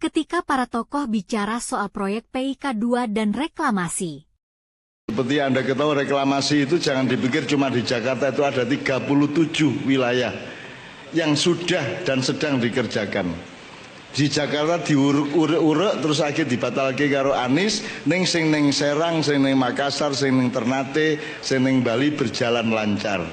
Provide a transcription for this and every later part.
ketika para tokoh bicara soal proyek PIK2 dan reklamasi. Seperti Anda ketahui, reklamasi itu jangan dipikir cuma di Jakarta, itu ada 37 wilayah yang sudah dan sedang dikerjakan. Di Jakarta diurek-urek terus akhirnya dibatalke karo Anies, sing ning Serang, sing ning Makassar, sing ning Ternate, sing ning Bali berjalan lancar.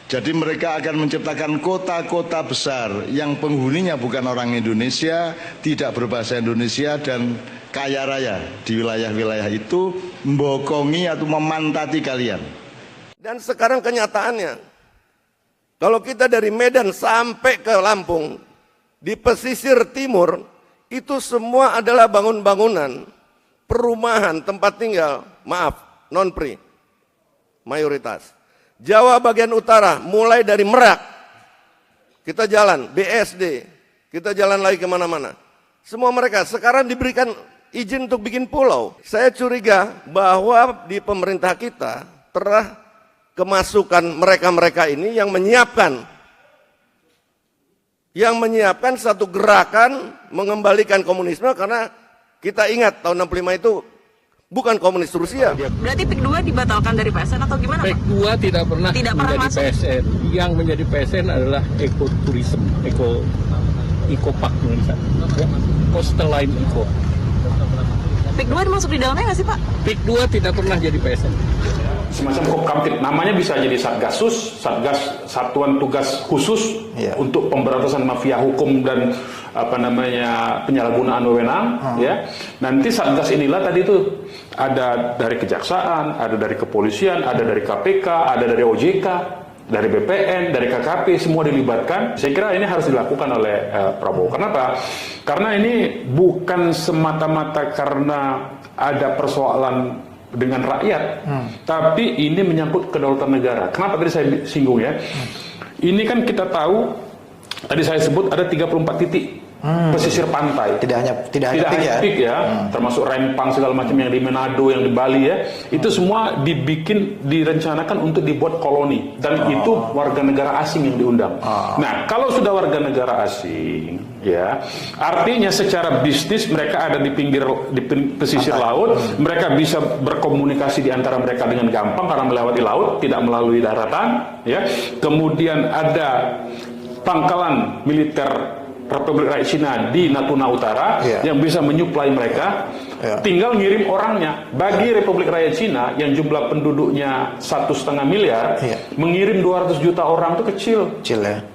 Jadi mereka akan menciptakan kota-kota besar yang penghuninya bukan orang Indonesia, tidak berbahasa Indonesia dan kaya raya di wilayah-wilayah itu, membokongi atau memantati kalian. Dan sekarang kenyataannya, kalau kita dari Medan sampai ke Lampung, di pesisir timur, itu semua adalah bangunan-bangunan, perumahan, tempat tinggal, maaf, non-pri, mayoritas. Jawa bagian utara, mulai dari Merak, kita jalan, BSD, kita jalan lagi kemana-mana. Semua mereka sekarang diberikan izin untuk bikin pulau. Saya curiga bahwa di pemerintah kita telah kemasukan mereka-mereka ini yang menyiapkan satu gerakan mengembalikan komunisme, karena kita ingat tahun 65 itu bukan komunis Rusia. Berarti PIK2 dibatalkan dari PSN atau gimana, Pak? PIK2 tidak pernah menjadi masuk. PSN. Yang menjadi PSN adalah ekoturism, ekopark ya. Coastal Line Eco. PIK2 masuk di dalamnya nggak sih, Pak? PIK2 tidak pernah jadi PSN. Semacam Kopkamtib, namanya bisa jadi Satgasus, Satuan Tugas Khusus untuk pemberantasan mafia hukum dan penyalahgunaan wewenang. Ya, nanti Satgas inilah tadi itu ada dari kejaksaan, ada dari kepolisian, ada dari KPK, ada dari OJK, dari BPN, dari KKP, semua dilibatkan. Saya kira ini harus dilakukan oleh Prabowo. Kenapa? Karena ini bukan semata-mata karena ada persoalan dengan rakyat, tapi ini menyangkut kedaulatan negara. Kenapa tadi saya singgung ya? Ini kan kita tahu, tadi saya sebut ada 34 titik pesisir pantai. Tidak hanya PIK ya, termasuk Rempang segala macam yang di Manado, yang di Bali ya. Itu semua direncanakan untuk dibuat koloni, dan itu warga negara asing yang diundang. Nah, kalau sudah warga negara asing ya, artinya secara bisnis mereka ada di pesisir laut, mereka bisa berkomunikasi di antara mereka dengan gampang karena melewati laut, tidak melalui daratan ya. Kemudian ada pangkalan militer Republik Rakyat Cina di Natuna Utara yang bisa menyuplai mereka, tinggal ngirim orangnya. Bagi Republik Rakyat Cina yang jumlah penduduknya 1,5 miliar, mengirim 200 juta orang itu kecil.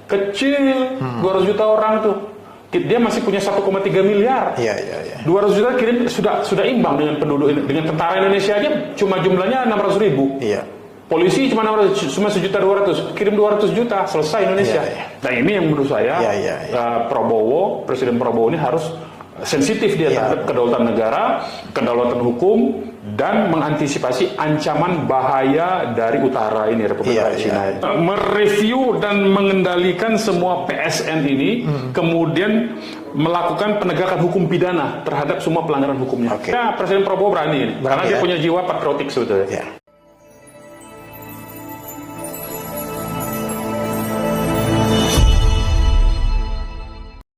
Kecil, 200 juta orang tuh. Dia masih punya 1,3 miliar. 200 juta kirim sudah imbang dengan penduduk ini. Dengan tentara Indonesia aja cuma jumlahnya 600 ribu. Polisi cuma 1.200.000, kirim 200 juta, selesai Indonesia. Nah, ini yang menurut saya Presiden Prabowo ini harus sensitif dia terhadap kedaulatan negara, kedaulatan hukum, dan mengantisipasi ancaman bahaya dari utara ini, Republik Rakyat Cina. Mereview dan mengendalikan semua PSN ini, kemudian melakukan penegakan hukum pidana terhadap semua pelanggaran hukumnya. Presiden Prabowo berani ini, karena dia punya jiwa patriotik sebetulnya.